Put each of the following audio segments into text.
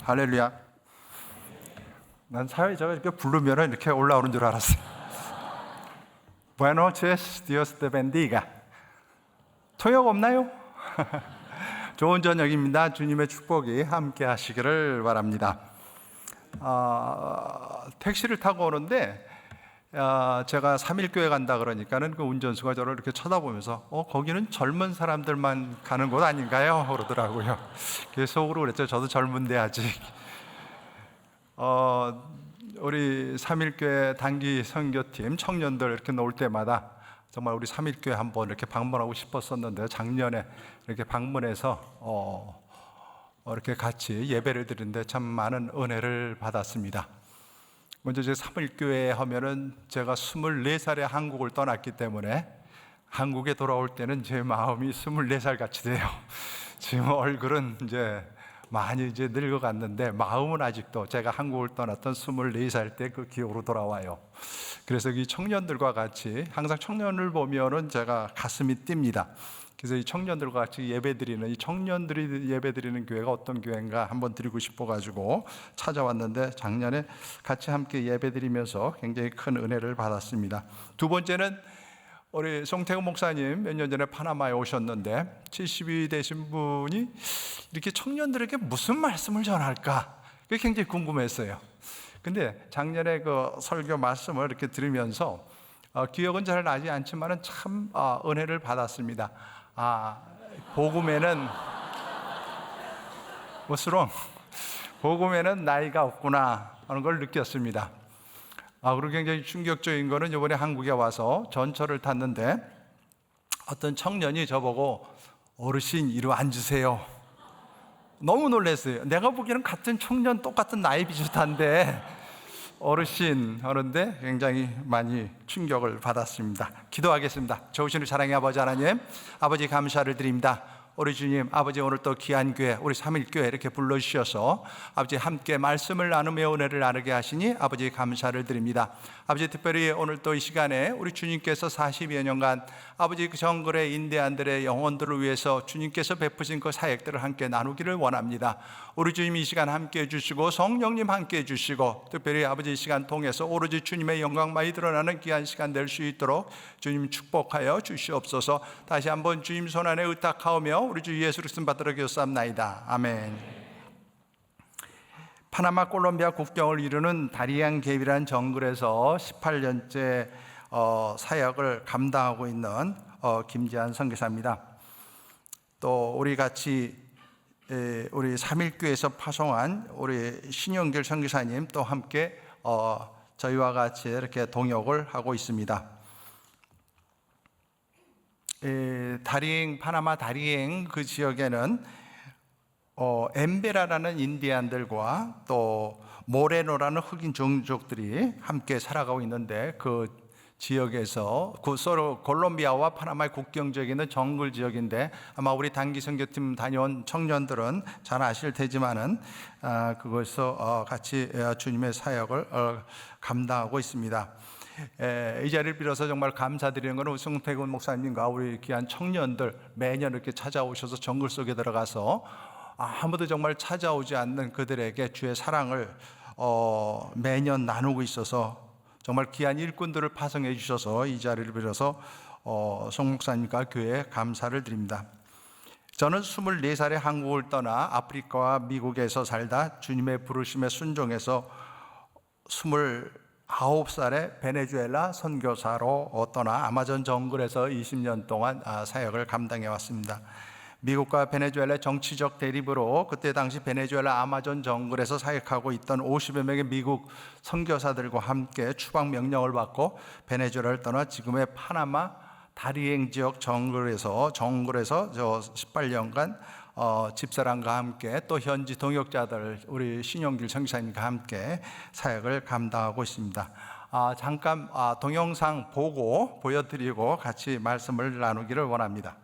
할렐루야. 난 사회자가 이렇게 부르면 이렇게 올라오는 줄 알았어. Buenos noches, Dios te bendiga. 통역 없나요? 좋은 저녁입니다. 주님의 축복이 함께 하시기를 바랍니다. 택시를 타고 오는데 제가 3일교회 간다 그러니까는 그 운전수가 저를 이렇게 쳐다보면서 거기는 젊은 사람들만 가는 곳 아닌가요? 그러더라고요. 그래서 속으로 그랬죠. 저도 젊은데 아직. 우리 3일교회 단기 선교팀 청년들 이렇게 놀 때마다 정말 우리 3일교회 한번 이렇게 방문하고 싶었었는데 작년에 이렇게 방문해서 이렇게 같이 예배를 드리는데 참 많은 은혜를 받았습니다. 먼저 제 3일교회 하면은 제가 24살에 한국을 떠났기 때문에 한국에 돌아올 때는 제 마음이 24살 같이 돼요. 지금 얼굴은 이제 많이 이제 늙어갔는데 마음은 아직도 제가 한국을 떠났던 24살 때 그 기억으로 돌아와요. 그래서 이 청년들과 같이 항상 청년을 보면은 제가 가슴이 뜁니다. 그래서 이 청년들과 같이 예배드리는 이 청년들이 예배드리는 교회가 어떤 교회인가 한번 드리고 싶어가지고 찾아왔는데 작년에 같이 함께 예배드리면서 굉장히 큰 은혜를 받았습니다. 두 번째는 우리 송태근 목사님 몇 년 전에 파나마에 오셨는데 70이 되신 분이 이렇게 청년들에게 무슨 말씀을 전할까 그게 굉장히 궁금했어요. 근데 작년에 그 설교 말씀을 이렇게 들으면서 기억은 잘 나지 않지만은 참 은혜를 받았습니다. 복음에는 복음에는 나이가 없구나 하는 걸 느꼈습니다. 그리고 굉장히 충격적인 거는 이번에 한국에 와서 전철을 탔는데 어떤 청년이 저보고 어르신 이리 앉으세요. 너무 놀랐어요. 내가 보기에는 같은 청년 똑같은 나이 비슷한데 어르신 하는데 굉장히 많이 충격을 받았습니다. 기도하겠습니다. 좋으신 우리 사랑의 아버지 하나님, 아버지 감사를 드립니다. 우리 주님, 아버지 오늘 또 귀한 교회, 우리 3일교회 이렇게 불러주셔서 아버지 함께 말씀을 나누며 은혜를 나누게 하시니 아버지 감사를 드립니다. 아버지 특별히 오늘 또 이 시간에 우리 주님께서 40여 년간 아버지 그 정글의 인디안들의 영혼들을 위해서 주님께서 베푸신 그 사역들을 함께 나누기를 원합니다. 우리 주님 이 시간 함께 해주시고 성령님 함께 해주시고 특별히 아버지 이 시간 통해서 오로지 주님의 영광만이 드러나는 귀한 시간 될 수 있도록 주님 축복하여 주시옵소서. 다시 한번 주님 손안에 의탁하오며 우리 주 예수 그리스도 받들어 기도합나이다. 아멘. 파나마 콜롬비아 국경을 이루는 다리앙 갭이라는 정글에서 18년째 사역을 감당하고 있는 김지한 선교사입니다. 또 우리 같이 우리 3일교회에서 파송한 우리 신영길 선교사님 또 함께 저희와 같이 이렇게 동역을 하고 있습니다. 파나마 다리엥 그 지역에는 엠베라라는 인디안들과 또 모레노라는 흑인 종족들이 함께 살아가고 있는데 그 지역에서 서로 콜롬비아와 파나마의 국경 지역에 있는 정글 지역인데 아마 우리 단기 선교팀 다녀온 청년들은 잘 아실 테지만은 그곳에서 같이 주님의 사역을 감당하고 있습니다. 이 자리를 빌어서 정말 감사드리는 것은 송태근 목사님과 우리 귀한 청년들 매년 이렇게 찾아오셔서 정글 속에 들어가서 아무도 정말 찾아오지 않는 그들에게 주의 사랑을 매년 나누고 있어서 정말 귀한 일꾼들을 파송해 주셔서 이 자리를 빌어서 송 목사님과 교회에 감사를 드립니다. 저는 24살에 한국을 떠나 아프리카와 미국에서 살다 주님의 부르심에 순종해서 29살에 베네수엘라 선교사로 떠나 아마존 정글에서 20년 동안 사역을 감당해 왔습니다. 미국과 베네수엘라의 정치적 대립으로 그때 당시 베네수엘라 아마존 정글에서 사역하고 있던 50여 명의 미국 선교사들과 함께 추방 명령을 받고 베네수엘라를 떠나 지금의 파나마 다리엥 지역 정글에서 저 18년간 집사람과 함께 또 현지 동역자들 우리 신용길 선교사님과 함께 사역을 감당하고 있습니다. 잠깐 동영상 보여드리고 같이 말씀을 나누기를 원합니다.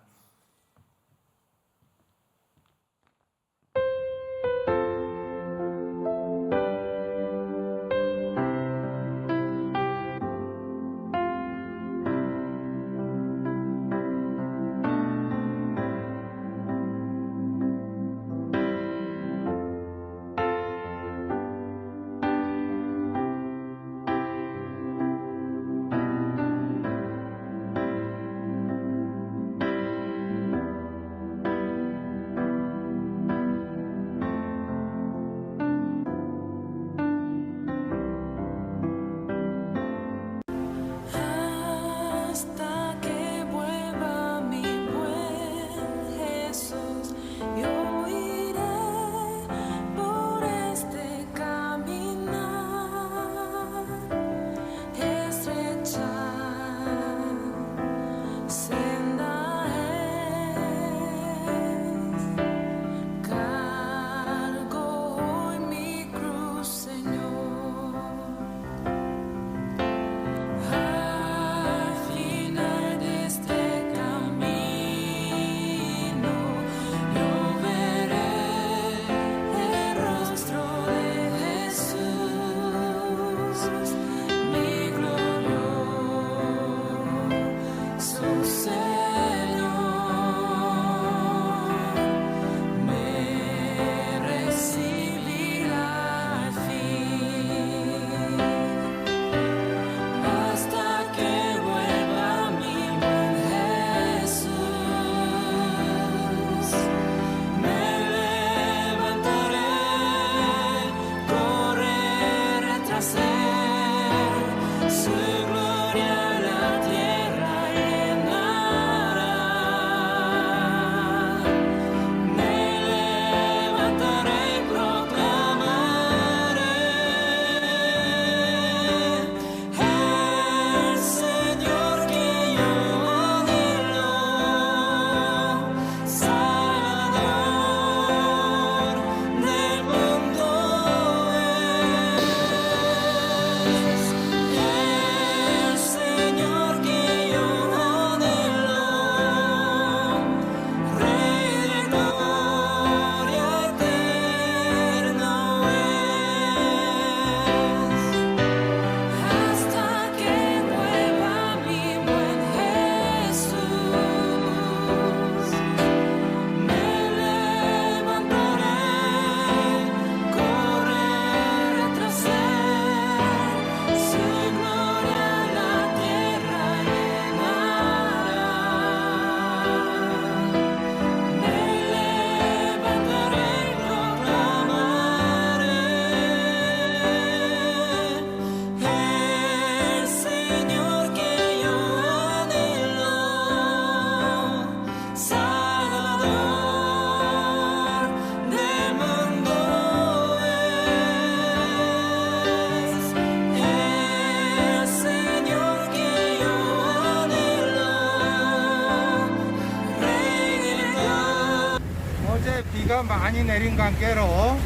비가 많이 내린 관계로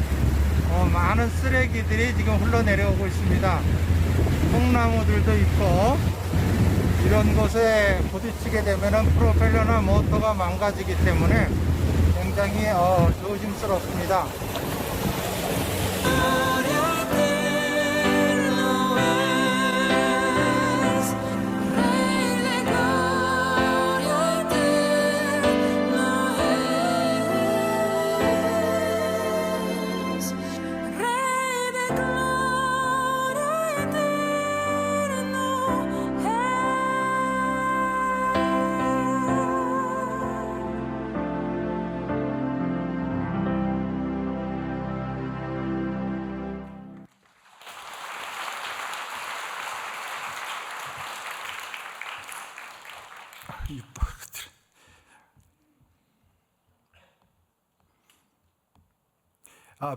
많은 쓰레기들이 지금 흘러내려오고 있습니다. 콩나무들도 있고, 이런 곳에 부딪히게 되면 프로펠러나 모터가 망가지기 때문에 굉장히 조심스럽습니다.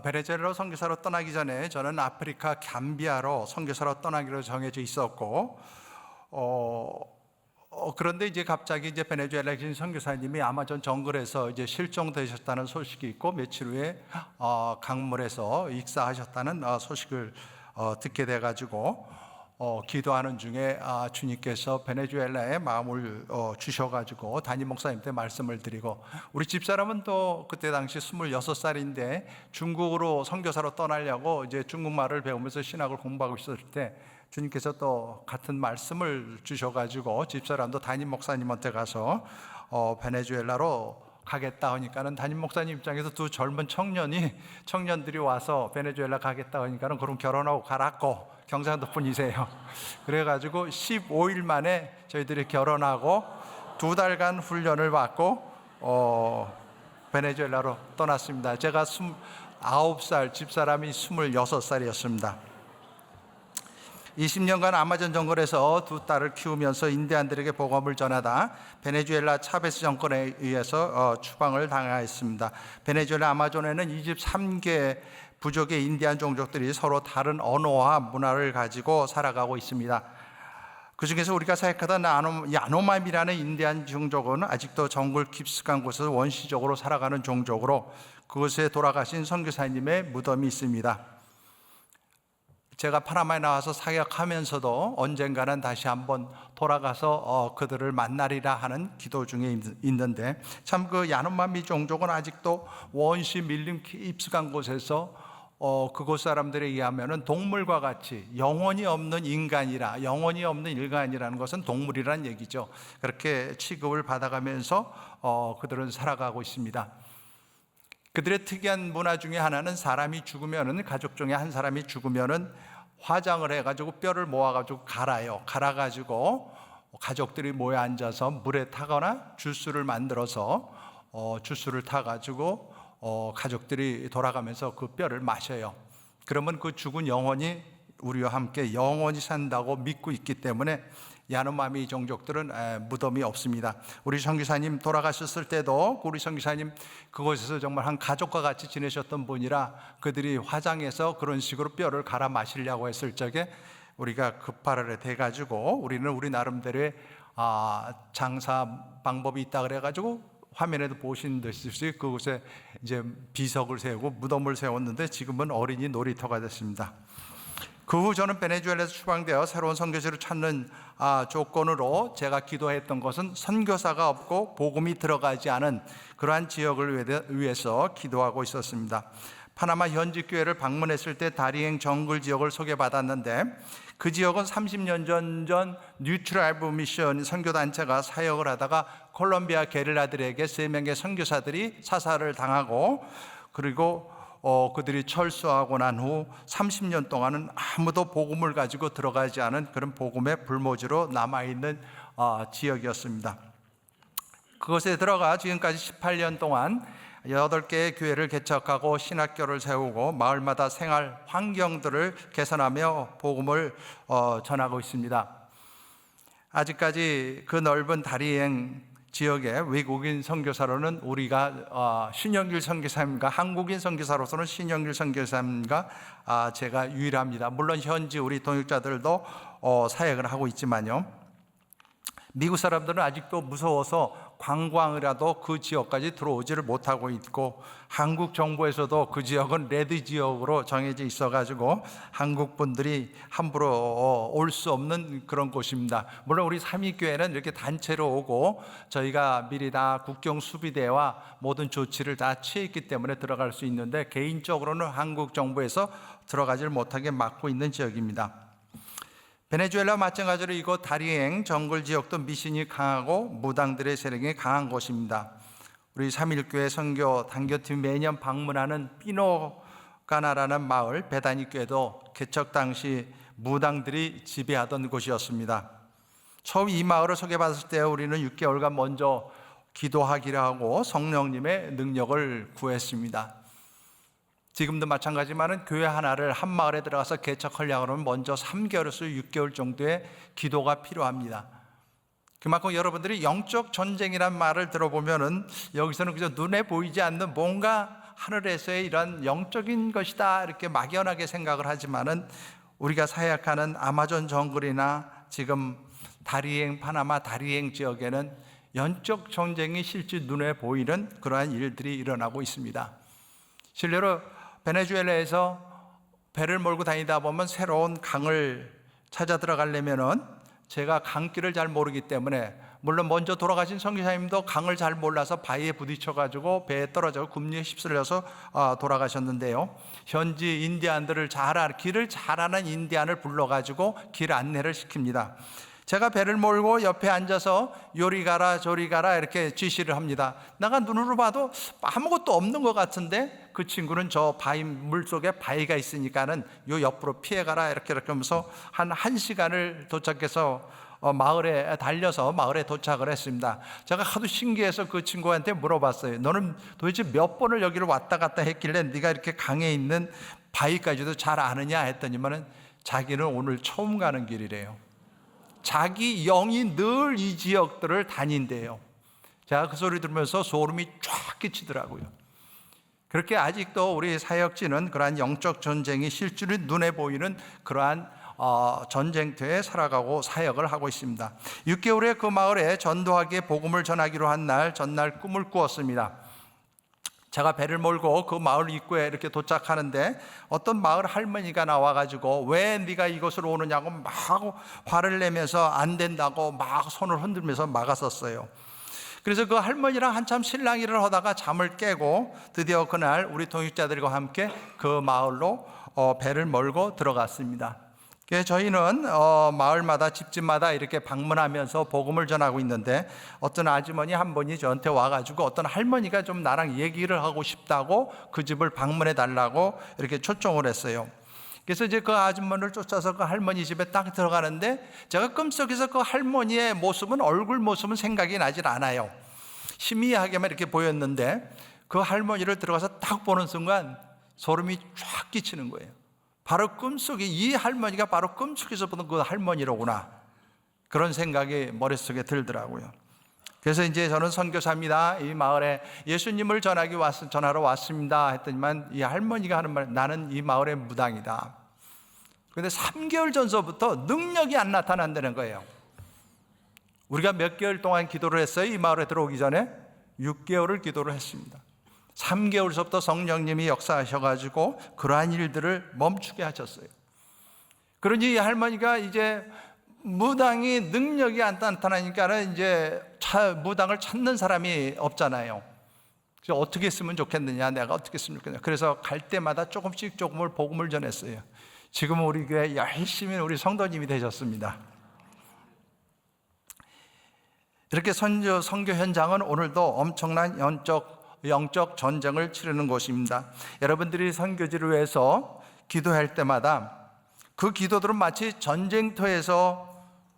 베네수엘라로 선교사로 떠나기 전에 저는 아프리카 감비아로 선교사로 떠나기로 정해져 있었고, 그런데 이제 갑자기 이제 베네수엘라에 계신 선교사님이 아마존 정글에서 이제 실종되셨다는 소식이 있고, 며칠 후에 강물에서 익사하셨다는 소식을 듣게 돼가지고 기도하는 중에 주님께서 베네수엘라에 마음을 주셔가지고 담임 목사님한테 말씀을 드리고, 우리 집사람은 또 그때 당시 26살인데 중국으로 선교사로 떠나려고 이제 중국말을 배우면서 신학을 공부하고 있었을 때 주님께서 또 같은 말씀을 주셔가지고 집사람도 담임 목사님한테 가서 베네수엘라로 가겠다 하니까는 담임 목사님 입장에서 두 젊은 청년들이 와서 베네수엘라 가겠다 하니까는 그럼 결혼하고 가라고, 경상도 분이세요. 그래가지고 15일 만에 저희들이 결혼하고 2달간 훈련을 받고 베네수엘라로 떠났습니다. 제가 29살, 집사람이 26살이었습니다. 20년간 아마존 정글에서 두 딸을 키우면서 인디안들에게 복음을 전하다 베네수엘라 차베스 정권에 의해서 추방을 당하였습니다. 베네수엘라 아마존에는 23개 부족의 인디안 종족들이 서로 다른 언어와 문화를 가지고 살아가고 있습니다. 그 중에서 우리가 생각하던 야노맘이라는 인디안 종족은 아직도 정글 깊숙한 곳에서 원시적으로 살아가는 종족으로 그곳에 돌아가신 선교사님의 무덤이 있습니다. 제가 파나마에 나와서 사역하면서도 언젠가는 다시 한번 돌아가서 그들을 만나리라 하는 기도 중에 있는데, 참 그 야노마미 종족은 아직도 원시 밀림 깊숙한 곳에서 그곳 사람들에 의하면 동물과 같이 영혼이 없는 인간이라는 것은 동물이란 얘기죠. 그렇게 취급을 받아가면서 그들은 살아가고 있습니다. 그들의 특이한 문화 중에 하나는 사람이 죽으면은, 가족 중에 한 사람이 죽으면은 화장을 해가지고 뼈를 모아가지고 갈아가지고 가족들이 모여 앉아서 물에 타거나 주스를 만들어서 주스를 타가지고 가족들이 돌아가면서 그 뼈를 마셔요. 그러면 그 죽은 영혼이 우리와 함께 영원히 산다고 믿고 있기 때문에 야노마미 종족들은 무덤이 없습니다. 우리 선교사님 돌아가셨을 때도 우리 선교사님 그곳에서 정말 한 가족과 같이 지내셨던 분이라 그들이 화장해서 그런 식으로 뼈를 갈아 마시려고 했을 적에 우리가 급발을 돼가지고 우리는 우리 나름대로의 장사 방법이 있다 그래가지고 화면에도 보신 듯이 그곳에 이제 비석을 세우고 무덤을 세웠는데 지금은 어린이 놀이터가 됐습니다. 그 후 저는 베네수엘라에서 추방되어 새로운 선교지를 찾는 조건으로 제가 기도했던 것은 선교사가 없고 복음이 들어가지 않은 그러한 지역을 위해서 기도하고 있었습니다. 파나마 현지 교회를 방문했을 때 다리행 정글 지역을 소개받았는데, 그 지역은 30년 전 뉴트라이브 미션 선교단체가 사역을 하다가 콜롬비아 게릴라들에게 3명의 선교사들이 사살을 당하고, 그리고 그들이 철수하고 난 후 30년 동안은 아무도 복음을 가지고 들어가지 않은 그런 복음의 불모지로 남아있는 지역이었습니다. 그것에 들어가 지금까지 18년 동안 8개의 교회를 개척하고 신학교를 세우고 마을마다 생활 환경들을 개선하며 복음을 전하고 있습니다. 아직까지 그 넓은 다리행 지역의 외국인 선교사로는 우리가 신영길 선교사님과 한국인 선교사로서는 신영길 선교사님과 제가 유일합니다. 물론 현지 우리 동역자들도 사역을 하고 있지만요, 미국 사람들은 아직도 무서워서 관광이라도 그 지역까지 들어오지를 못하고 있고, 한국 정부에서도 그 지역은 레드 지역으로 정해져 있어가지고 한국 분들이 함부로 올 수 없는 그런 곳입니다. 물론 우리 삼위교회는 이렇게 단체로 오고 저희가 미리 다 국경 수비대와 모든 조치를 다 취했기 때문에 들어갈 수 있는데, 개인적으로는 한국 정부에서 들어가지를 못하게 막고 있는 지역입니다. 베네수엘라와 마찬가지로 이곳 다리엥 정글 지역도 미신이 강하고 무당들의 세력이 강한 곳입니다. 우리 삼일교회 선교 단교팀 매년 방문하는 피노가나라는 마을 베다니 교회도 개척 당시 무당들이 지배하던 곳이었습니다. 처음 이 마을을 소개받았을 때 우리는 6개월간 먼저 기도하기를 하고 성령님의 능력을 구했습니다. 지금도 마찬가지지만 교회 하나를 한 마을에 들어가서 개척하려고 하면 먼저 3개월에서 6개월 정도의 기도가 필요합니다. 그만큼 여러분들이 영적 전쟁이란 말을 들어보면은 여기서는 그저 눈에 보이지 않는 뭔가 하늘에서의 이런 영적인 것이다 이렇게 막연하게 생각을 하지만은, 우리가 사역하는 아마존 정글이나 지금 다리엥 파나마 다리엥 지역에는 영적 전쟁이 실제 눈에 보이는 그러한 일들이 일어나고 있습니다. 실제로 베네수엘라에서 배를 몰고 다니다 보면 새로운 강을 찾아 들어가려면은, 제가 강길을 잘 모르기 때문에, 물론 먼저 돌아가신 선교사님도 강을 잘 몰라서 바위에 부딪혀가지고 배에 떨어져 금리에 휩쓸려서 돌아가셨는데요, 현지 인디안들을 길을 잘 아는 인디안을 불러가지고 길 안내를 시킵니다. 제가 배를 몰고 옆에 앉아서 요리 가라 저리 가라 이렇게 지시를 합니다. 내가 눈으로 봐도 아무것도 없는 것 같은데 그 친구는 저 바위 물속에 바위가 있으니까는 요 옆으로 피해 가라 이렇게 하면서 한 1시간을 도착해서 마을에 달려서 마을에 도착을 했습니다. 제가 하도 신기해서 그 친구한테 물어봤어요. 너는 도대체 몇 번을 여기를 왔다 갔다 했길래 네가 이렇게 강에 있는 바위까지도 잘 아느냐 했더니만은 자기는 오늘 처음 가는 길이래요. 자기 영이 늘 이 지역들을 다닌대요. 제가 그 소리 들으면서 소름이 쫙 끼치더라고요. 그렇게 아직도 우리 사역지는 그러한 영적 전쟁이 실제로 눈에 보이는 그러한 전쟁터에 살아가고 사역을 하고 있습니다. 6개월에 그 마을에 전도하기에 복음을 전하기로 한 날 전날 꿈을 꾸었습니다. 제가 배를 몰고 그 마을 입구에 이렇게 도착하는데 어떤 마을 할머니가 나와가지고 왜 네가 이곳으로 오느냐고 막 화를 내면서 안 된다고 막 손을 흔들면서 막았었어요. 그래서 그 할머니랑 한참 실랑이를 하다가 잠을 깨고 드디어 그날 우리 동역자들과 함께 그 마을로 배를 몰고 들어갔습니다. 그래서 저희는 마을마다 집집마다 이렇게 방문하면서 복음을 전하고 있는데, 어떤 아주머니 한 분이 저한테 와가지고 어떤 할머니가 좀 나랑 얘기를 하고 싶다고 그 집을 방문해 달라고 이렇게 초청을 했어요. 그래서 이제 그 아주머니를 쫓아서 그 할머니 집에 딱 들어가는데, 제가 꿈속에서 그 할머니의 모습은 얼굴 모습은 생각이 나질 않아요. 희미하게만 이렇게 보였는데 그 할머니를 들어가서 딱 보는 순간 소름이 쫙 끼치는 거예요. 바로 꿈속에 이 할머니가 바로 꿈속에서 보던 그 할머니로구나, 그런 생각이 머릿속에 들더라고요. 그래서 이제 저는 선교사입니다, 이 마을에 예수님을 전하러 왔습니다 했더니만 이 할머니가 하는 말, 나는 이 마을의 무당이다. 그런데 3개월 전서부터 능력이 안 나타난다는 거예요. 우리가 몇 개월 동안 기도를 했어요. 이 마을에 들어오기 전에 6개월을 기도를 했습니다. 3개월서부터 성령님이 역사하셔가지고 그러한 일들을 멈추게 하셨어요. 그러니 이 할머니가 이제 무당이 능력이 안 나타나니까는 이제 무당을 찾는 사람이 없잖아요. 그래서 어떻게 했으면 좋겠느냐, 내가 어떻게 했으면 좋겠느냐. 그래서 갈 때마다 조금씩 조금을 복음을 전했어요. 지금은 우리 교회 열심히 우리 성도님이 되셨습니다. 이렇게 선교 현장은 오늘도 엄청난 영적 전쟁을 치르는 곳입니다. 여러분들이 선교지를 위해서 기도할 때마다 그 기도들은 마치 전쟁터에서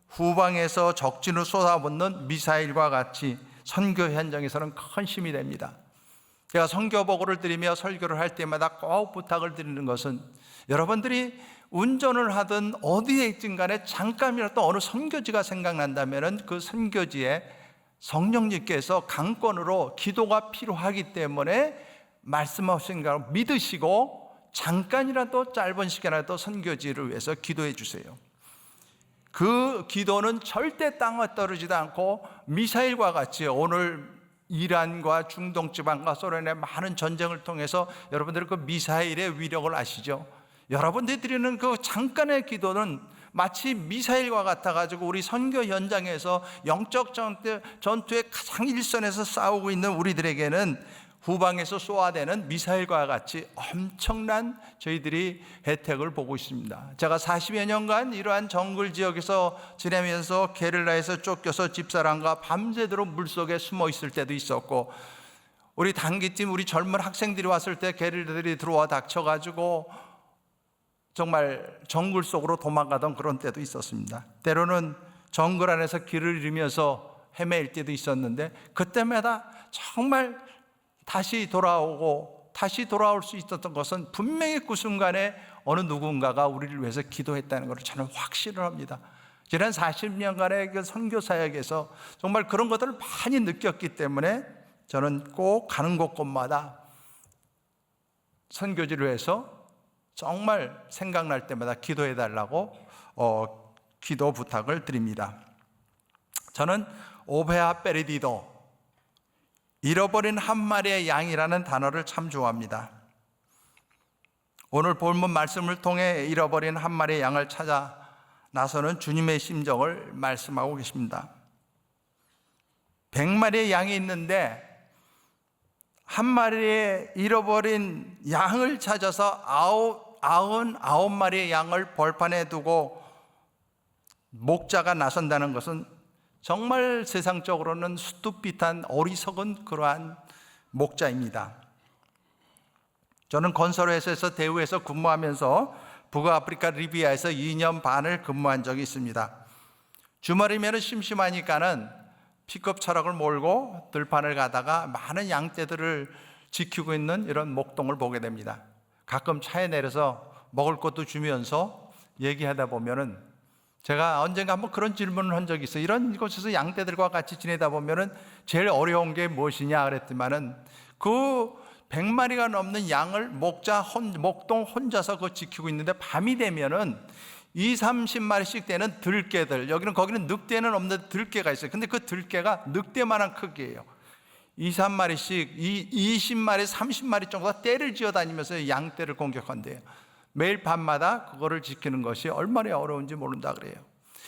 후방에서 적진을 쏟아붓는 미사일과 같이 선교 현장에서는 큰 힘이 됩니다. 제가 선교 보고를 드리며 설교를 할 때마다 꼭 부탁을 드리는 것은, 여러분들이 운전을 하든 어디에 있든 간에 잠깐이라도 어느 선교지가 생각난다면 그 선교지에 성령님께서 강권으로 기도가 필요하기 때문에 말씀하신 걸 믿으시고 잠깐이라도 짧은 시간이라도 선교지를 위해서 기도해 주세요. 그 기도는 절대 땅에 떨어지지 않고 미사일과 같이 오늘 이란과 중동 지방과 소련의 많은 전쟁을 통해서 여러분들 그 미사일의 위력을 아시죠? 여러분들이 드리는 그 잠깐의 기도는 마치 미사일과 같아가지고 우리 선교 현장에서 영적 전투의 가장 일선에서 싸우고 있는 우리들에게는 후방에서 쏘아대는 미사일과 같이 엄청난 저희들이 혜택을 보고 있습니다. 제가 40여 년간 이러한 정글 지역에서 지내면서 게릴라에서 쫓겨서 집사람과 밤새도록 물속에 숨어 있을 때도 있었고, 우리 단기팀 우리 젊은 학생들이 왔을 때 게릴라들이 들어와 닥쳐가지고 정말 정글 속으로 도망가던 그런 때도 있었습니다. 때로는 정글 안에서 길을 잃으면서 헤매일 때도 있었는데, 그때마다 정말 다시 돌아오고 다시 돌아올 수 있었던 것은 분명히 그 순간에 어느 누군가가 우리를 위해서 기도했다는 것을 저는 확신을 합니다. 지난 40년간의 그 선교 사역에서 정말 그런 것들을 많이 느꼈기 때문에 저는 꼭 가는 곳곳마다 선교지를 위해서 정말 생각날 때마다 기도해 달라고 기도 부탁을 드립니다. 저는 오베아 페르디도, 잃어버린 한 마리의 양이라는 단어를 참 좋아합니다. 오늘 본문 말씀을 통해 잃어버린 한 마리의 양을 찾아 나서는 주님의 심정을 말씀하고 계십니다. 100마리의 양이 있는데 한 마리의 잃어버린 양을 찾아서 99마리의 양을 벌판에 두고 목자가 나선다는 것은 정말 세상적으로는 수뚝빛한 어리석은 그러한 목자입니다. 저는 건설회사에서 대우에서 근무하면서 북아프리카 리비아에서 2년 반을 근무한 적이 있습니다. 주말이면 심심하니까는 픽업 트럭을 몰고 들판을 가다가 많은 양떼들을 지키고 있는 이런 목동을 보게 됩니다. 가끔 차에 내려서 먹을 것도 주면서 얘기하다 보면은, 제가 언젠가 한번 그런 질문을 한 적이 있어요. 이런 곳에서 양떼들과 같이 지내다 보면은 제일 어려운 게 무엇이냐 그랬더니만은, 그 100마리가 넘는 양을 목동 혼자서 그거 지키고 있는데 밤이 되면은 20-30마리씩 되는 들깨들, 거기는 늑대는 없는데 들깨가 있어요. 근데 그 들깨가 늑대만한 크기예요. 2-3마리씩 20마리, 30마리 정도가 떼를 지어 다니면서 양떼를 공격한대요. 매일 밤마다 그거를 지키는 것이 얼마나 어려운지 모른다 그래요.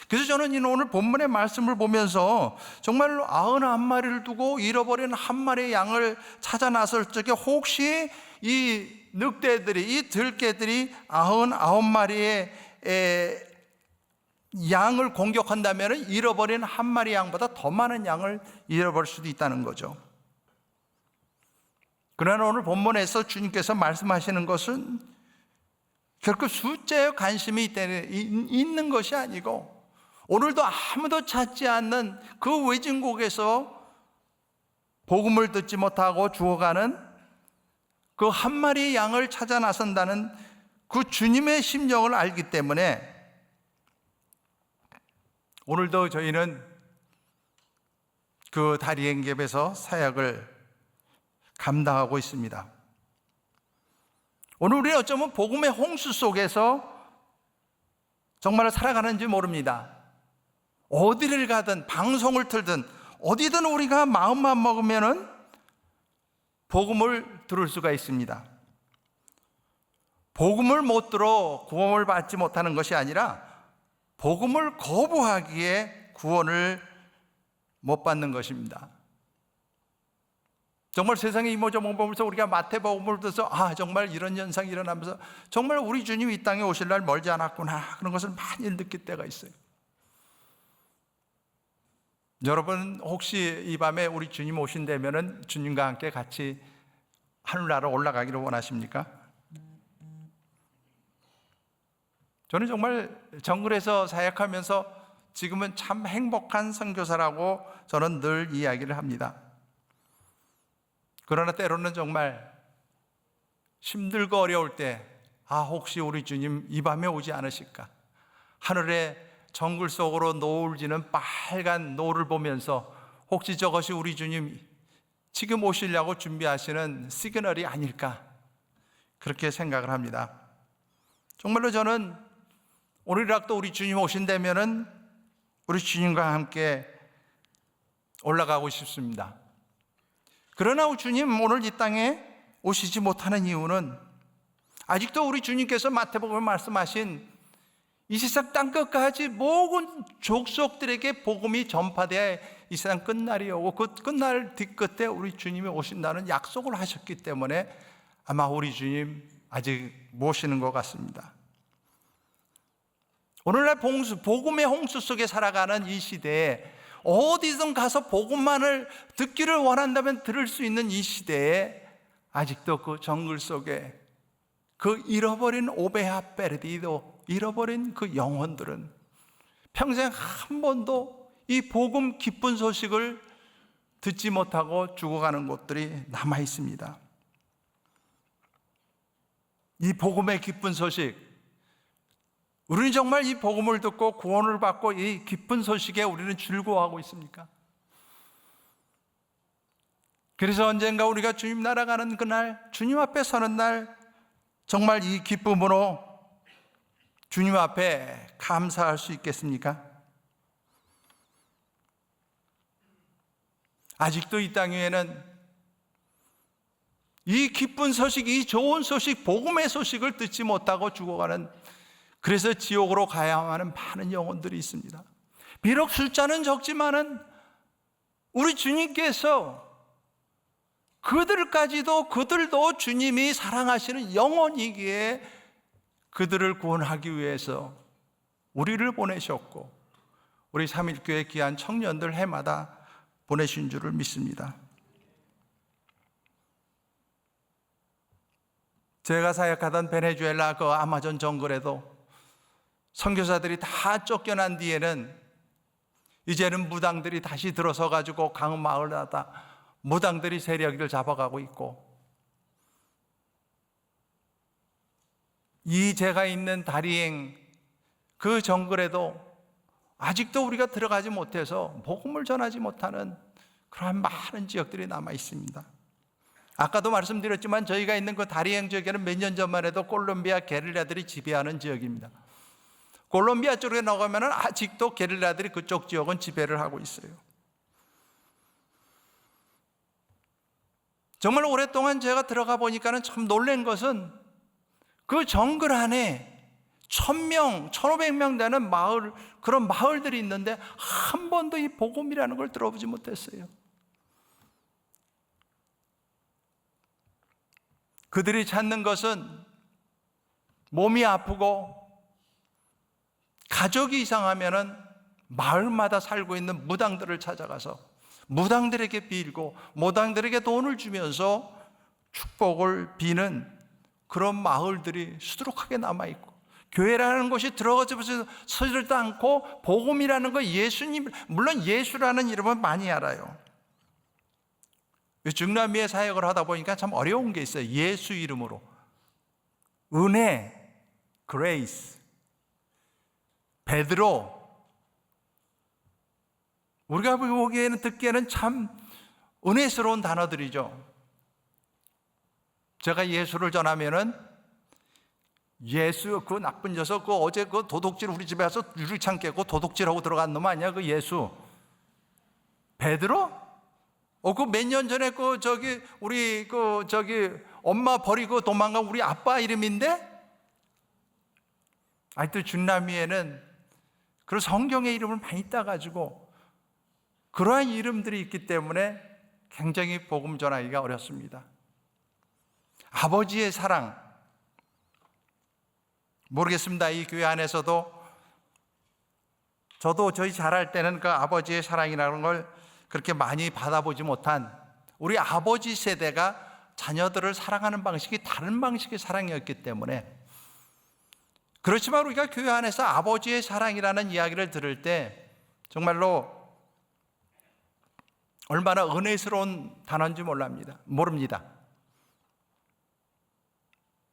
그래서 저는 오늘 본문의 말씀을 보면서 정말로 91마리를 두고 잃어버린 한 마리의 양을 찾아 나설 적에 혹시 이 늑대들이, 이 들깨들이 99마리의 양을 공격한다면 잃어버린 한 마리 양보다 더 많은 양을 잃어버릴 수도 있다는 거죠. 그러나 오늘 본문에서 주님께서 말씀하시는 것은 결코 숫자에 관심이 있는 것이 아니고, 오늘도 아무도 찾지 않는 그 외진곡에서 복음을 듣지 못하고 죽어가는 그 한 마리의 양을 찾아 나선다는 그 주님의 심정을 알기 때문에 오늘도 저희는 그 다리행geb에서 사역을 감당하고 있습니다. 오늘 우리는 어쩌면 복음의 홍수 속에서 정말 살아가는지 모릅니다. 어디를 가든 방송을 틀든 어디든 우리가 마음만 먹으면은 복음을 들을 수가 있습니다. 복음을 못 들어 구원을 받지 못하는 것이 아니라 복음을 거부하기에 구원을 못 받는 것입니다. 정말 세상의 이모저모 보면서 우리가 마태복음을 들어서 정말 이런 현상이 일어나면서 정말 우리 주님이 이 땅에 오실 날 멀지 않았구나, 그런 것을 많이 느낄 때가 있어요. 여러분 혹시 이 밤에 우리 주님 오신다면은 주님과 함께 같이 하늘나라 올라가기를 원하십니까? 저는 정말 정글에서 사역하면서 지금은 참 행복한 선교사라고 저는 늘 이야기를 합니다. 그러나 때로는 정말 힘들고 어려울 때 혹시 우리 주님 이 밤에 오지 않으실까? 하늘에 정글 속으로 노을 지는 빨간 노을을 보면서 혹시 저것이 우리 주님 지금 오시려고 준비하시는 시그널이 아닐까? 그렇게 생각을 합니다. 정말로 저는 오늘이라도 우리 주님 오신다면은 우리 주님과 함께 올라가고 싶습니다. 그러나 주님 오늘 이 땅에 오시지 못하는 이유는 아직도 우리 주님께서 마태복음에 말씀하신 이 세상 땅끝까지 모든 족속들에게 복음이 전파되어 이 세상 끝날이 오고 그 끝날 뒤끝에 우리 주님이 오신다는 약속을 하셨기 때문에 아마 우리 주님 아직 모시는 것 같습니다. 오늘날 복음의 홍수 속에 살아가는 이 시대에 어디든 가서 복음만을 듣기를 원한다면 들을 수 있는 이 시대에 아직도 그 정글 속에 그 잃어버린 오베하 베르디도 잃어버린 그 영혼들은 평생 한 번도 이 복음 기쁜 소식을 듣지 못하고 죽어가는 곳들이 남아 있습니다. 이 복음의 기쁜 소식, 우리는 정말 이 복음을 듣고 구원을 받고 이 기쁜 소식에 우리는 즐거워하고 있습니까? 그래서 언젠가 우리가 주님 나라 가는 그날, 주님 앞에 서는 날 정말 이 기쁨으로 주님 앞에 감사할 수 있겠습니까? 아직도 이 땅 위에는 이 기쁜 소식, 이 좋은 소식, 복음의 소식을 듣지 못하고 죽어가는, 그래서 지옥으로 가야만 하는 많은 영혼들이 있습니다. 비록 숫자는 적지만은 우리 주님께서 그들도 주님이 사랑하시는 영혼이기에 그들을 구원하기 위해서 우리를 보내셨고 우리 삼일교회 귀한 청년들 해마다 보내신 줄을 믿습니다. 제가 사역하던 베네수엘라 그 아마존 정글에도 선교사들이 다 쫓겨난 뒤에는 이제는 무당들이 다시 들어서 가지고 각 마을마다 무당들이 세력을 잡아가고 있고, 이 제가 있는 다리행 그 정글에도 아직도 우리가 들어가지 못해서 복음을 전하지 못하는 그러한 많은 지역들이 남아 있습니다. 아까도 말씀드렸지만 저희가 있는 그 다리행 지역에는 몇 년 전만 해도 콜롬비아 게릴라들이 지배하는 지역입니다. 콜롬비아 쪽에 나가면 아직도 게릴라들이 그쪽 지역은 지배를 하고 있어요. 정말 오랫동안 제가 들어가 보니까는 참 놀란 것은 그 정글 안에 1000명, 1500명 되는 마을, 그런 마을들이 있는데 한 번도 이 복음이라는 걸 들어보지 못했어요. 그들이 찾는 것은 몸이 아프고 가족이 이상하면은 마을마다 살고 있는 무당들을 찾아가서 무당들에게 빌고 무당들에게 돈을 주면서 축복을 비는 그런 마을들이 수두룩하게 남아있고, 교회라는 곳이 들어가서 서지도 않고 복음이라는 거, 예수님, 물론 예수라는 이름은 많이 알아요. 중남미에 사역을 하다 보니까 참 어려운 게 있어요. 예수 이름으로 은혜, 그레이스, 베드로, 우리가 보기에는 듣기에는 참 은혜스러운 단어들이죠. 제가 예수를 전하면은 예수, 그 나쁜 녀석, 그 어제 그 도둑질 우리 집에 와서 유리창 깨고 도둑질하고 들어간 놈 아니야? 그 예수. 베드로? 그 몇 년 전에 우리 엄마 버리고 도망간 우리 아빠 이름인데? 아직도 중남미에는 그런 성경의 이름을 많이 따가지고 그러한 이름들이 있기 때문에 굉장히 복음 전하기가 어렵습니다. 아버지의 사랑, 모르겠습니다. 이 교회 안에서도 저도 저희 자랄 때는 그 아버지의 사랑이라는 걸 그렇게 많이 받아보지 못한 우리 아버지 세대가 자녀들을 사랑하는 방식이 다른 방식의 사랑이었기 때문에, 그렇지만 우리가 교회 안에서 아버지의 사랑이라는 이야기를 들을 때 정말로 얼마나 은혜스러운 단어인지 모릅니다.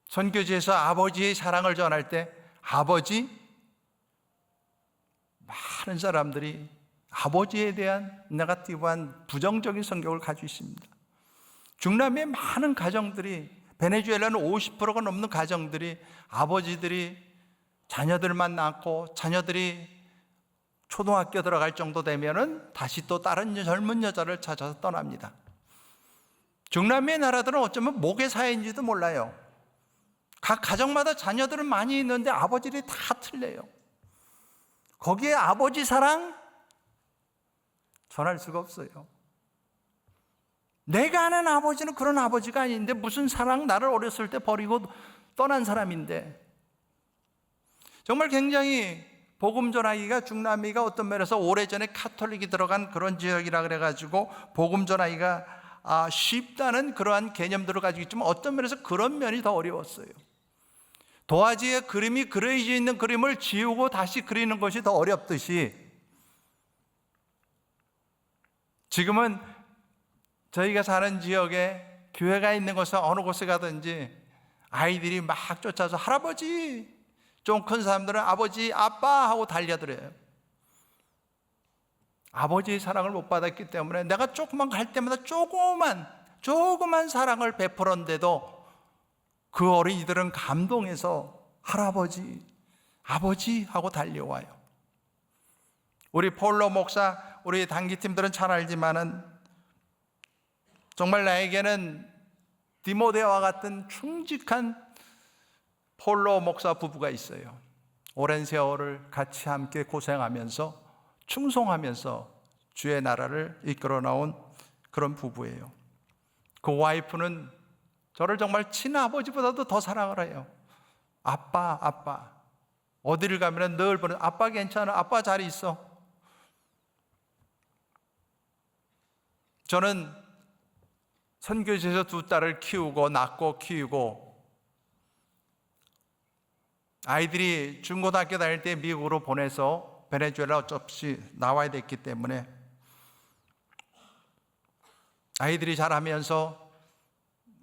선교지에서 아버지의 사랑을 전할 때 아버지, 많은 사람들이 아버지에 대한 네거티브한 부정적인 성격을 가지고 있습니다. 중남미의 많은 가정들이, 베네수엘라는 50%가 넘는 가정들이 아버지들이 자녀들만 낳고 자녀들이 초등학교 들어갈 정도 되면은 다시 또 다른 젊은 여자를 찾아서 떠납니다. 중남미의 나라들은 어쩌면 모계 사회인지도 몰라요. 각 가정마다 자녀들은 많이 있는데 아버지들이 다 틀려요. 거기에 아버지 사랑 전할 수가 없어요. 내가 아는 아버지는 그런 아버지가 아닌데 무슨 사랑, 나를 어렸을 때 버리고 떠난 사람인데. 정말 굉장히 복음 전하기가 중남미가 어떤 면에서 오래전에 카톨릭이 들어간 그런 지역이라 그래가지고 복음 전하기가 쉽다는 그러한 개념들을 가지고 있지만 어떤 면에서 그런 면이 더 어려웠어요. 도화지에 그림이 그려져 있는 그림을 지우고 다시 그리는 것이 더 어렵듯이 지금은 저희가 사는 지역에 교회가 있는 곳에 어느 곳에 가든지 아이들이 막 쫓아서 할아버지, 좀 큰 사람들은 아버지, 아빠 하고 달려들어요. 아버지의 사랑을 못 받았기 때문에 내가 조금만 갈 때마다 조그만 사랑을 베풀었는데도 그 어린이들은 감동해서 할아버지, 아버지 하고 달려와요. 우리 폴로 목사, 우리 단기팀들은 잘 알지만은 정말 나에게는 디모데와 같은 충직한 폴로 목사 부부가 있어요. 오랜 세월을 같이 함께 고생하면서 충성하면서 주의 나라를 이끌어 나온 그런 부부예요. 그 와이프는 저를 정말 친아버지보다도 더 사랑을 해요. 아빠, 아빠. 어디를 가면 늘 보는 아빠 괜찮아, 아빠 잘 있어. 저는 선교지에서 두 딸을 키우고 낳고 키우고 아이들이 중고등학교 다닐 때 미국으로 보내서 베네수엘라 어쩔 수 없이 나와야 됐기 때문에 아이들이 자라면서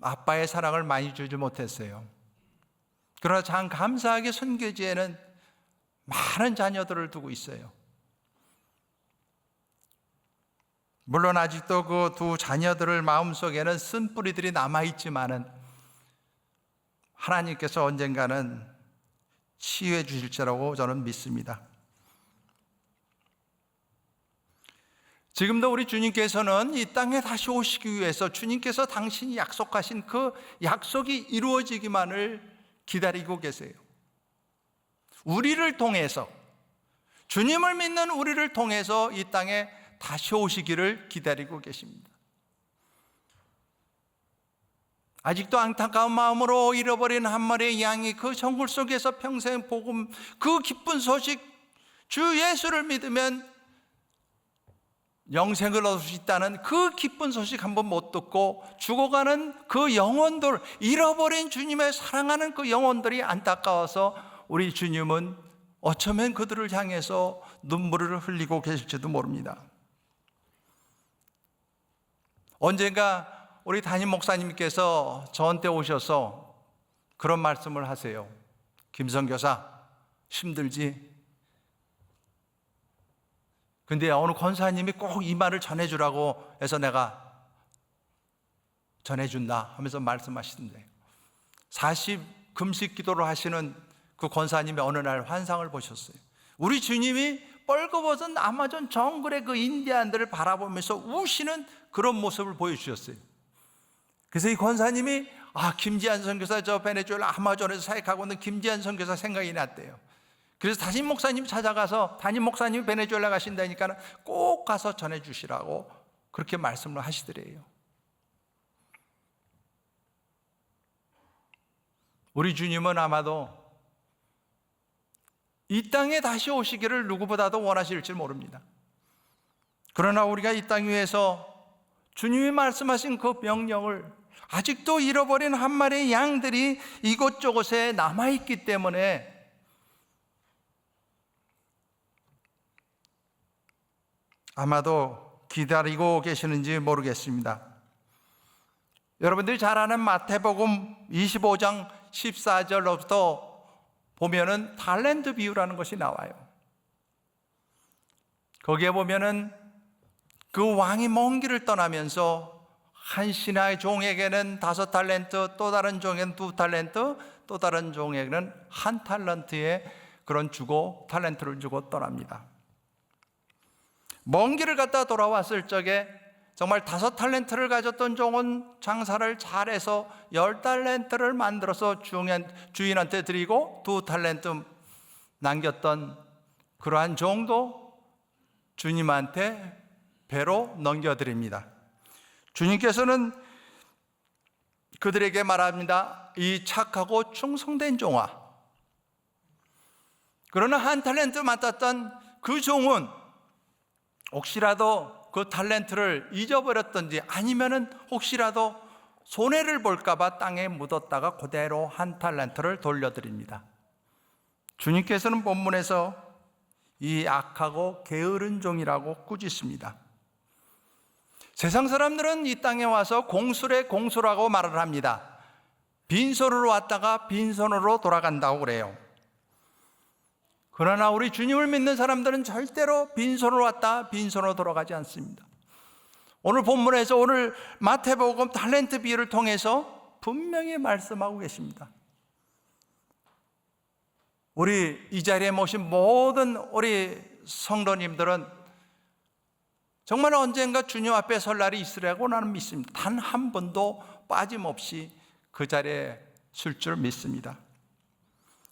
아빠의 사랑을 많이 주지 못했어요. 그러나 참 감사하게 선교지에는 많은 자녀들을 두고 있어요. 물론 아직도 그 두 자녀들을 마음속에는 쓴뿌리들이 남아있지만은 하나님께서 언젠가는 치유해 주실 거라고 저는 믿습니다. 지금도 우리 주님께서는 이 땅에 다시 오시기 위해서 주님께서 당신이 약속하신 그 약속이 이루어지기만을 기다리고 계세요. 우리를 통해서, 주님을 믿는 우리를 통해서 이 땅에 다시 오시기를 기다리고 계십니다. 아직도 안타까운 마음으로 잃어버린 한 마리의 양이 그 정글 속에서 평생 복음, 그 기쁜 소식, 주 예수를 믿으면 영생을 얻을 수 있다는 그 기쁜 소식 한번 못 듣고 죽어가는 그 영혼들, 잃어버린 주님의 사랑하는 그 영혼들이 안타까워서 우리 주님은 어쩌면 그들을 향해서 눈물을 흘리고 계실지도 모릅니다. 언젠가 우리 담임 목사님께서 저한테 오셔서 그런 말씀을 하세요. 김선교사, 힘들지? 근데 어느 권사님이 꼭 이 말을 전해주라고 해서 내가 전해준다 하면서 말씀하시던데 40 금식 기도를 하시는 그 권사님이 어느 날 환상을 보셨어요. 우리 주님이 뻘거벗은 아마존 정글의 그 인디안들을 바라보면서 우시는 그런 모습을 보여주셨어요. 그래서 이 권사님이 김지한 선교사, 저 베네수엘라 아마존에서 사역하고 있는 김지한 선교사 생각이 났대요. 그래서 담임 목사님 찾아가서, 담임 목사님이 베네수엘라 가신다니까 꼭 가서 전해주시라고 그렇게 말씀을 하시더래요. 우리 주님은 아마도 이 땅에 다시 오시기를 누구보다도 원하실지 모릅니다. 그러나 우리가 이 땅 위에서 주님이 말씀하신 그 명령을, 아직도 잃어버린 한 마리의 양들이 이곳저곳에 남아있기 때문에 아마도 기다리고 계시는지 모르겠습니다. 여러분들이 잘 아는 마태복음 25장 14절로부터 보면은 달란트 비유라는 것이 나와요. 거기에 보면은 그 왕이 먼 길을 떠나면서 한 신하의 종에게는 5달란트, 또 다른 종에게는 2달란트, 또 다른 종에게는 1달란트의 그런 달란트를 주고 떠납니다. 먼 길을 갔다 돌아왔을 적에 정말 5달란트를 가졌던 종은 장사를 잘해서 10달란트를 만들어서 주인한테 드리고 2달란트 남겼던 그러한 종도 주님한테 배로 넘겨드립니다. 주님께서는 그들에게 말합니다. 이 착하고 충성된 종아. 그러나 1달란트 맡았던 그 종은 혹시라도 그 달란트를 잊어버렸든지 아니면은 혹시라도 손해를 볼까봐 땅에 묻었다가 그대로 1달란트를 돌려드립니다. 주님께서는 본문에서 이 악하고 게으른 종이라고 꾸짖습니다. 세상 사람들은 이 땅에 와서 공수래 공수라고 말을 합니다. 빈손으로 왔다가 빈손으로 돌아간다고 그래요. 그러나 우리 주님을 믿는 사람들은 절대로 빈손으로 왔다 빈손으로 돌아가지 않습니다. 오늘 본문에서 오늘 마태복음 달란트 비유를 통해서 분명히 말씀하고 계십니다. 우리 이 자리에 모신 모든 우리 성도님들은 정말 언젠가 주님 앞에 설 날이 있으라고 나는 믿습니다. 단 한 번도 빠짐없이 그 자리에 설 줄 믿습니다.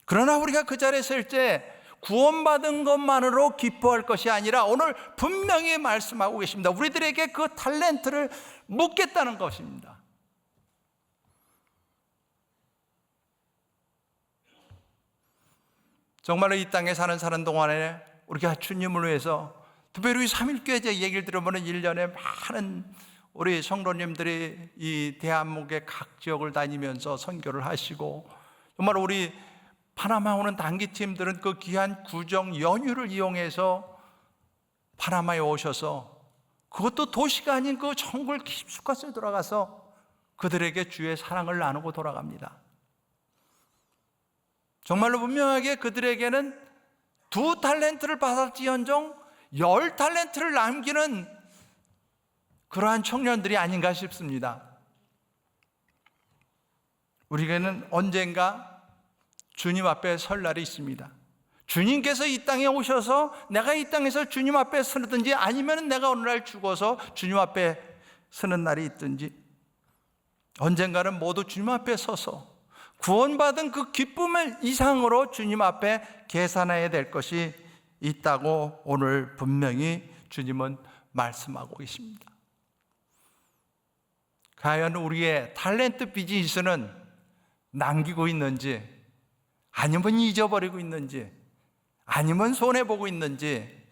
그러나 우리가 그 자리에 설 때 구원받은 것만으로 기뻐할 것이 아니라 오늘 분명히 말씀하고 계십니다. 우리들에게 그 달란트를 묻겠다는 것입니다. 정말로 이 땅에 사는 동안에 우리가 주님을 위해서 특별히 우리 삼일교회 얘기를 들어보면 1년에 많은 우리 성도님들이 이 대한민국의 각 지역을 다니면서 선교를 하시고 정말 우리 파나마 오는 단기팀들은 그 귀한 구정 연휴를 이용해서 파나마에 오셔서 그것도 도시가 아닌 그 정글 깊숙이 들어가서 그들에게 주의 사랑을 나누고 돌아갑니다. 정말로 분명하게 그들에게는 2달란트를 받았지언정 10달란트를 남기는 그러한 청년들이 아닌가 싶습니다. 우리에게는 언젠가 주님 앞에 설 날이 있습니다. 주님께서 이 땅에 오셔서 내가 이 땅에서 주님 앞에 서든지 아니면 내가 어느 날 죽어서 주님 앞에 서는 날이 있든지 언젠가는 모두 주님 앞에 서서 구원받은 그 기쁨을 이상으로 주님 앞에 계산해야 될 것이 있다고 오늘 분명히 주님은 말씀하고 계십니다. 과연 우리의 탤런트 비즈니스는 남기고 있는지 아니면 잊어버리고 있는지 아니면 손해보고 있는지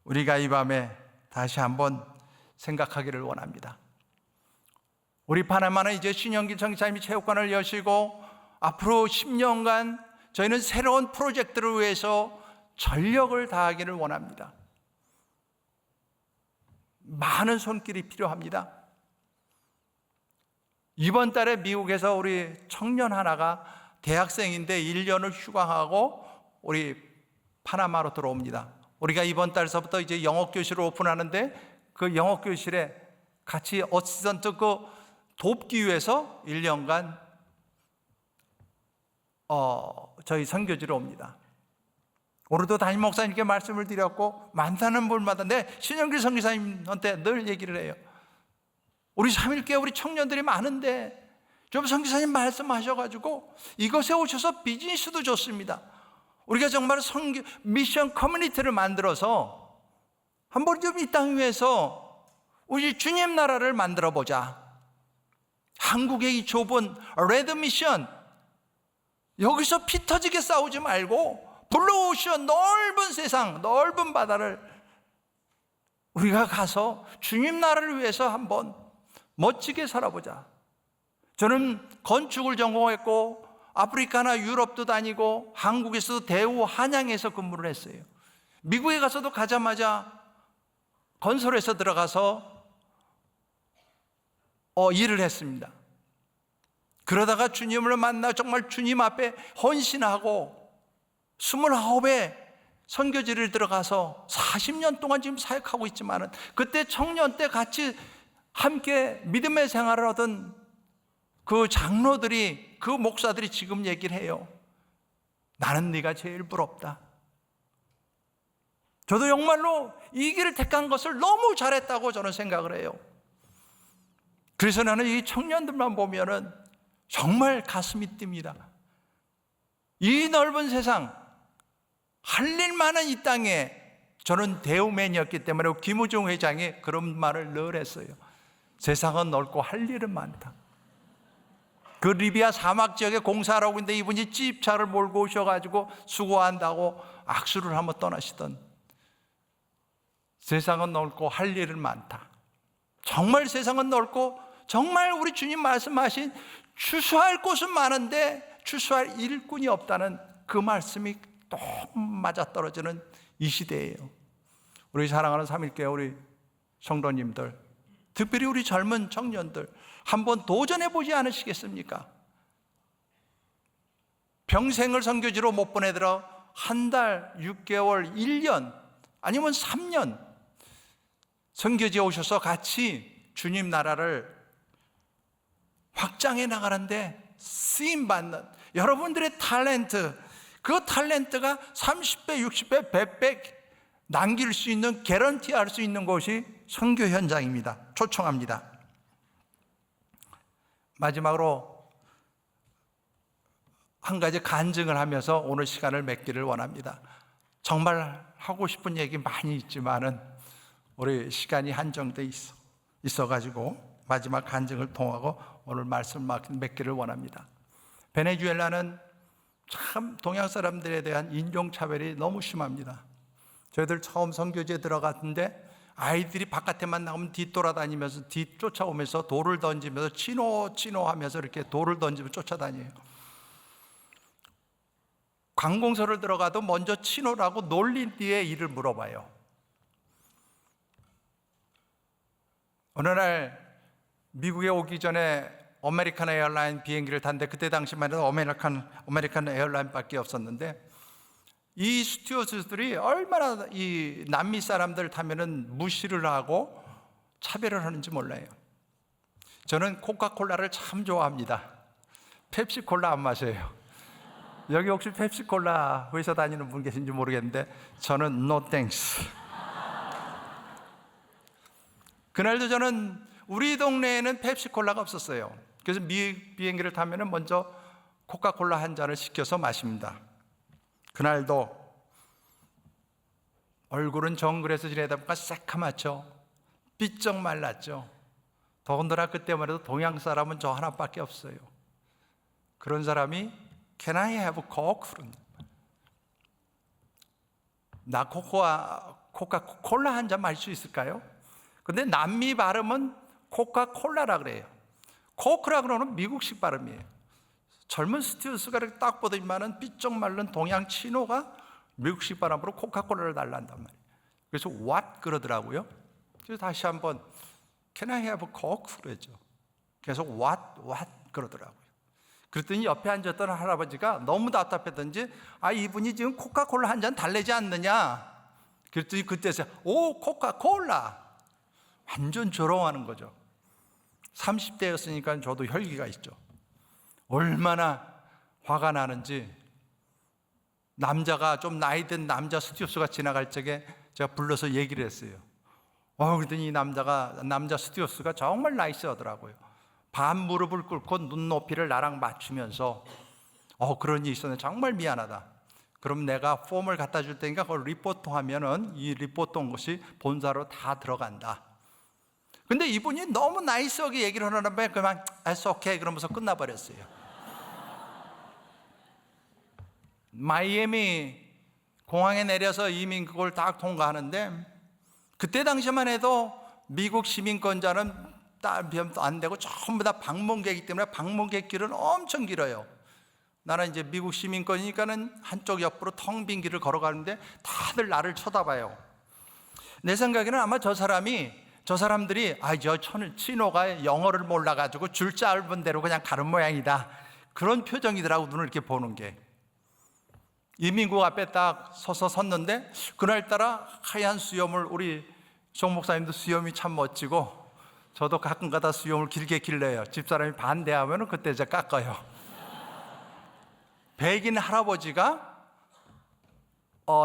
우리가 이 밤에 다시 한번 생각하기를 원합니다. 우리 파나마는 이제 신영길 전기사님이 체육관을 여시고 앞으로 10년간 저희는 새로운 프로젝트를 위해서 전력을 다하기를 원합니다. 많은 손길이 필요합니다. 이번 달에 미국에서 우리 청년 하나가 대학생인데 1년을 휴강하고 우리 파나마로 들어옵니다. 우리가 이번 달서부터 이제 영어교실을 오픈하는데 그 영어교실에 같이 어시스턴트 그 돕기 위해서 1년간 저희 선교지로 옵니다. 오늘도 담임 목사님께 말씀을 드렸고 만나는 분마다 신영길 선교사님한테 늘 얘기를 해요. 우리 삼일교회 우리 청년들이 많은데 좀 선교사님 말씀하셔가지고 이곳에 오셔서 비즈니스도 좋습니다. 우리가 정말 미션 커뮤니티를 만들어서 한번 좀 이 땅 위에서 우리 주님 나라를 만들어 보자. 한국의 이 좁은 레드 미션 여기서 피 터지게 싸우지 말고 블루 오션 넓은 세상 넓은 바다를 우리가 가서 주님 나라를 위해서 한번 멋지게 살아보자. 저는 건축을 전공했고 아프리카나 유럽도 다니고 한국에서도 대우 한양에서 근무를 했어요. 미국에 가서도 가자마자 건설회사 들어가서 일을 했습니다. 그러다가 주님을 만나 정말 주님 앞에 헌신하고 29에 선교지를 들어가서 40년 동안 지금 사역하고 있지만은 그때 청년 때 같이 함께 믿음의 생활을 하던 그 장로들이 그 목사들이 지금 얘기를 해요. 나는 네가 제일 부럽다. 저도 정말로 이 길을 택한 것을 너무 잘했다고 저는 생각을 해요. 그래서 나는 이 청년들만 보면은 정말 가슴이 뜁니다. 이 넓은 세상, 할 일 많은 이 땅에 저는 대우맨이었기 때문에 김우중 회장이 그런 말을 늘 했어요. 세상은 넓고 할 일은 많다. 그 리비아 사막 지역에 공사를 하고 있는데 이분이 집차를 몰고 오셔가지고 수고한다고 악수를 한번 떠나시던, 세상은 넓고 할 일은 많다. 정말 세상은 넓고 정말 우리 주님 말씀하신 추수할 곳은 많은데 추수할 일꾼이 없다는 그 말씀이 또 맞아떨어지는 이 시대예요. 우리 사랑하는 삼일교회 우리 성도님들, 특별히 우리 젊은 청년들, 한번 도전해보지 않으시겠습니까? 평생을 선교지로 못 보내더라 한 달, 6개월, 1년 아니면 3년 선교지에 오셔서 같이 주님 나라를 확장해 나가는데 쓰임받는 여러분들의 탤런트, 그 탤런트가 30배, 60배, 100배 남길 수 있는, 개런티할 수 있는 곳이 선교 현장입니다. 초청합니다. 마지막으로 한 가지 간증을 하면서 오늘 시간을 맺기를 원합니다. 정말 하고 싶은 얘기 많이 있지만은 우리 시간이 한정돼 있어가지고 마지막 간증을 통하고 오늘 말씀 맺기를 원합니다. 베네수엘라는 참 동양 사람들에 대한 인종차별이 너무 심합니다. 저희들 처음 선교지에 들어갔는데 아이들이 바깥에만 나오면 뒤돌아다니면서 뒤쫓아오면서 돌을 던지면서 치노 하면서 이렇게 돌을 던지면서 쫓아다녀요. 관공서를 들어가도 먼저 치노라고 놀린 뒤에 일을 물어봐요. 어느 날 미국에 오기 전에 아메리칸 에어라인 비행기를 탔는데, 그때 당시만 해도 아메리칸 에어라인 밖에 없었는데, 이 스튜어디스들이 얼마나 이 남미 사람들 타면은 무시를 하고 차별을 하는지 몰라요. 저는 코카콜라를 참 좋아합니다. 펩시콜라 안 마셔요. 여기 혹시 펩시콜라 회사 다니는 분 계신지 모르겠는데 저는 no thanks. 그날도 저는 우리 동네에는 펩시콜라가 없었어요. 그래서 비행기를 타면은 먼저 코카콜라 한 잔을 시켜서 마십니다. 그날도 얼굴은 정글에서 지내다 보니까 새카맣죠. 삐쩍 말랐죠. 더군다나 그때만 해도 동양 사람은 저 하나밖에 없어요. 그런 사람이 Can I have Coke? 나 코카콜라 한 잔 마실 수 있을까요? 근데 남미 발음은 코카콜라라 그래요. 코크라 그러는 미국식 발음이에요. 젊은 스튜어디스가 이렇게 딱 보더니만은 삐쩍 마른 동양 치노가 미국식 발음으로 코카콜라를 달란단 말이에요. 그래서 what 그러더라고요. 그래서 다시 한번 Can I have Coke? 그러죠. 계속 what 그러더라고요. 그랬더니 옆에 앉았던 할아버지가 너무 답답했던지 이분이 지금 코카콜라 한 잔 달래지 않느냐. 그랬더니 그때서 오 코카콜라. 완전 조롱하는 거죠. 30대였으니까 저도 혈기가 있죠. 얼마나 화가 나는지, 남자가 좀 나이 든 남자 스튜어디스가 지나갈 적에 제가 불러서 얘기를 했어요. 그랬더니 이 남자 스튜어디스가 정말 나이스하더라고요. 반 무릎을 꿇고 눈높이를 나랑 맞추면서 그런 일이 있었는데 정말 미안하다. 그럼 내가 폼을 갖다 줄 테니까 그걸 리포트 하면은 이 리포트 온 것이 본사로 다 들어간다. 근데 이분이 너무 나이스하게 얘기를 하는 바에 그만 It's okay 그러면서 끝나버렸어요. 마이애미 공항에 내려서 이민국을 딱 통과하는데, 그때 당시만 해도 미국 시민권자는 따비도 안 되고 전부 다 방문객이기 때문에 방문객 길은 엄청 길어요. 나는 이제 미국 시민권이니까는 한쪽 옆으로 텅 빈 길을 걸어가는데 다들 나를 쳐다봐요. 내 생각에는 아마 저 사람들이 저 치노가 영어를 몰라가지고 줄 짧은 대로 그냥 가는 모양이다, 그런 표정이더라고. 눈을 이렇게 보는 게. 이민국 앞에 딱 서서 섰는데 그날따라 하얀 수염을, 우리 송 목사님도 수염이 참 멋지고 저도 가끔 가다 수염을 길게 길러요. 집사람이 반대하면 그때 이제 깎아요. 백인 할아버지가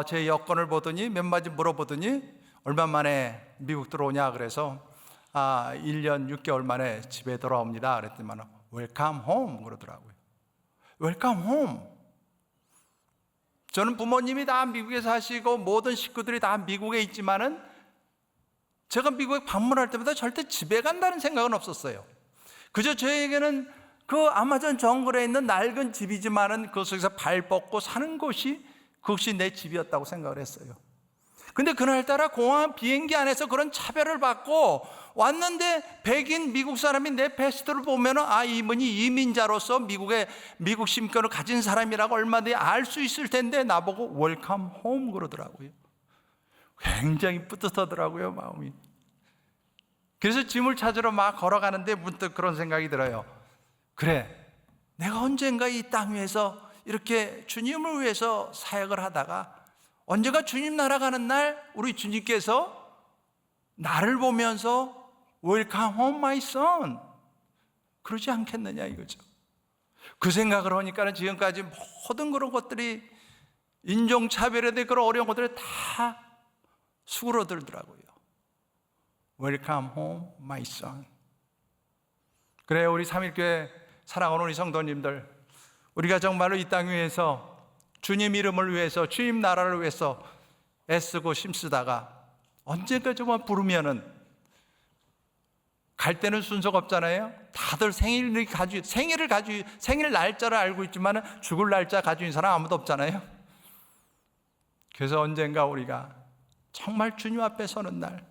제 여권을 보더니 몇 마디 물어보더니 얼마 만에 미국 들어오냐 그래서 1년 6개월 만에 집에 돌아옵니다 그랬더니 웰컴 홈 그러더라고요. 웰컴 홈. 저는 부모님이 다 미국에 사시고 모든 식구들이 다 미국에 있지만은 제가 미국에 방문할 때마다 절대 집에 간다는 생각은 없었어요. 그저 저에게는 그 아마존 정글에 있는 낡은 집이지만은 그 속에서 발 뻗고 사는 곳이 그것이 내 집이었다고 생각을 했어요. 근데 그날따라 공항 비행기 안에서 그런 차별을 받고 왔는데 백인 미국 사람이 내 패스트를 보면은 이분이 이민자로서 미국 심권을 가진 사람이라고 얼마든지 알 수 있을 텐데 나보고 웰컴 홈 그러더라고요. 굉장히 뿌듯하더라고요, 마음이. 그래서 짐을 찾으러 막 걸어가는데 문득 그런 생각이 들어요. 그래, 내가 언젠가 이 땅 위에서 이렇게 주님을 위해서 사역을 하다가 언젠가 주님 나라 가는 날 우리 주님께서 나를 보면서 Welcome home my son 그러지 않겠느냐 이거죠. 그 생각을 하니까 지금까지 모든 그런 것들이 인종차별에 대해 그런 어려운 것들이 다 수그러들더라고요. Welcome home my son. 그래요, 우리 삼일교회 사랑하는 우리 성도님들, 우리가 정말로 이 땅 위에서 주님 이름을 위해서 주님 나라를 위해서 애쓰고 힘쓰다가 언젠가 정말 부르면은 갈 때는 순서가 없잖아요. 다들 생일 날짜를 알고 있지만 죽을 날짜 가지고 있는 사람 아무도 없잖아요. 그래서 언젠가 우리가 정말 주님 앞에 서는 날,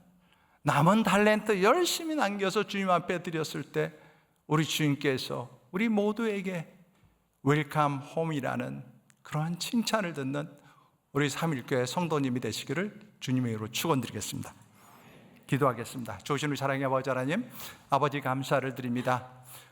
남은 달란트 열심히 남겨서 주님 앞에 드렸을 때 우리 주님께서 우리 모두에게 웰컴 홈이라는 그러한 칭찬을 듣는 우리 삼일교회 성도님이 되시기를 주님의 이름으로 축원드리겠습니다. 기도하겠습니다. 좋으신 우리 사랑의 아버지 하나님, 아버지 감사를 드립니다.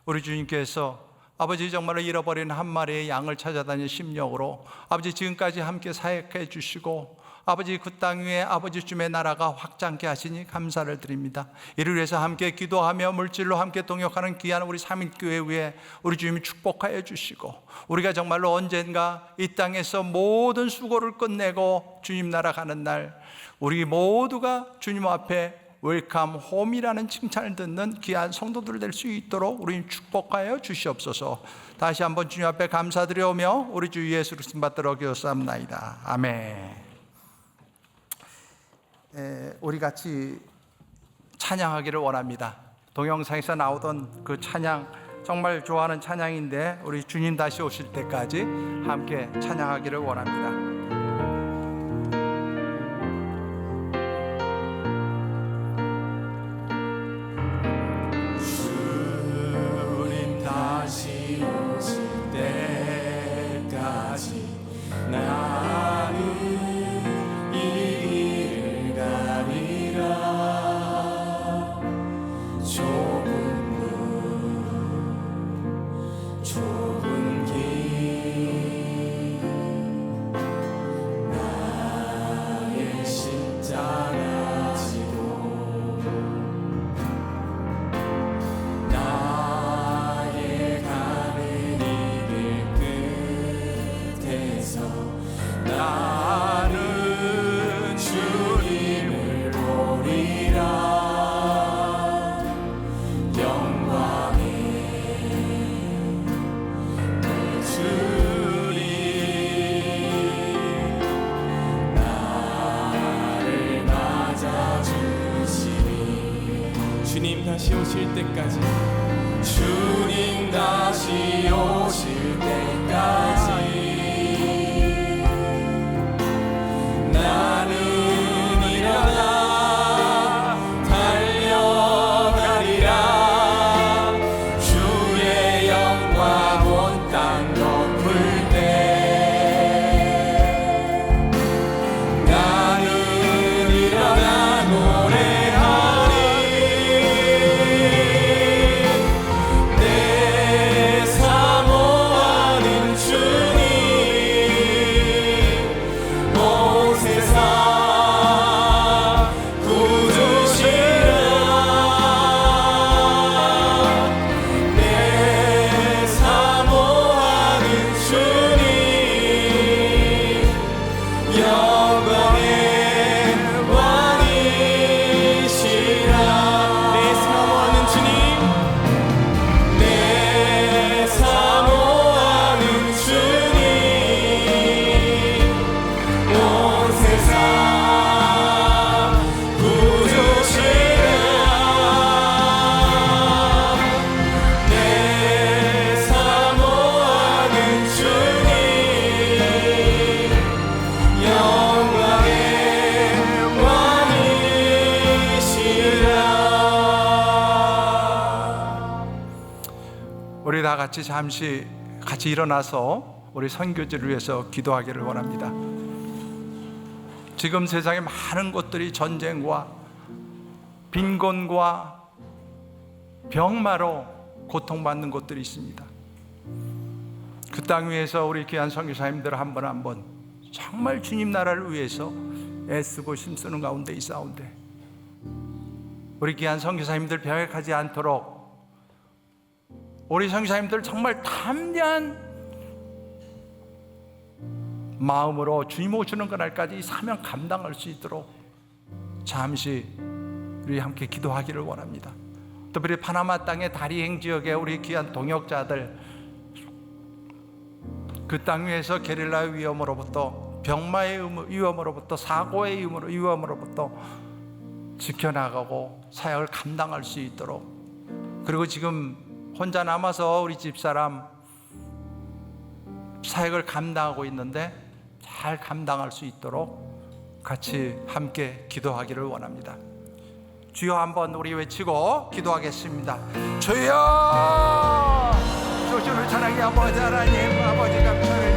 우리 주님께서 아버지 정말로 잃어버린 한 마리의 양을 찾아다니는 심령으로 아버지 지금까지 함께 사역해 주시고 아버지 그 땅 위에 아버지 주님의 나라가 확장케 하시니 감사를 드립니다. 이를 위해서 함께 기도하며 물질로 함께 동역하는 귀한 우리 삼일교회 위에 우리 주님이 축복하여 주시고 우리가 정말로 언젠가 이 땅에서 모든 수고를 끝내고 주님 나라 가는 날 우리 모두가 주님 앞에 웰컴 홈이라는 칭찬을 듣는 귀한 성도들 될 수 있도록 우리 축복하여 주시옵소서. 다시 한번 주님 앞에 감사드려오며 우리 주 예수 그리스도 받들어 기도합나이다. 아멘. 우리 같이 찬양하기를 원합니다. 동영상에서 나오던 그 찬양 정말 좋아하는 찬양인데 우리 주님 다시 오실 때까지 함께 찬양하기를 원합니다. 다시 오실 때까지 나는 이 길을 가리라. 좁은 문 좁은 길 나의 십자가 지고 나는 주님을 보리라. 영광의 주님 나를 맞아주시니 주님 다시 오실 때까지 주님 다시 오실 때까지 나는 일어나 달려가리라. 주의 영광 온 땅 덮을 때 나는 일어나 노래하리. 다 같이 잠시 같이 일어나서 우리 선교지를 위해서 기도하기를 원합니다. 지금 세상에 많은 것들이 전쟁과 빈곤과 병마로 고통받는 곳들이 있습니다. 그 땅 위에서 우리 귀한 선교사님들 한 번 한 번 정말 주님 나라를 위해서 애쓰고 힘쓰는 가운데 있사온데, 우리 귀한 선교사님들 배역하지 않도록 우리 선교사님들 정말 담대한 마음으로 주님 오시는 그날까지 이 사명 감당할 수 있도록 잠시 우리 함께 기도하기를 원합니다. 특별히 파나마 땅의 다리행 지역의 우리 귀한 동역자들, 그 땅 위에서 게릴라 위험으로부터, 병마의 위험으로부터, 사고의 위험으로부터 지켜나가고 사역을 감당할 수 있도록, 그리고 지금 혼자 남아서 우리 집사람 사역을 감당하고 있는데 잘 감당할 수 있도록 같이 함께 기도하기를 원합니다. 주여 한번 우리 외치고 기도하겠습니다. 주여! 주를 사랑의 아버지 하나님, 아버지 감사를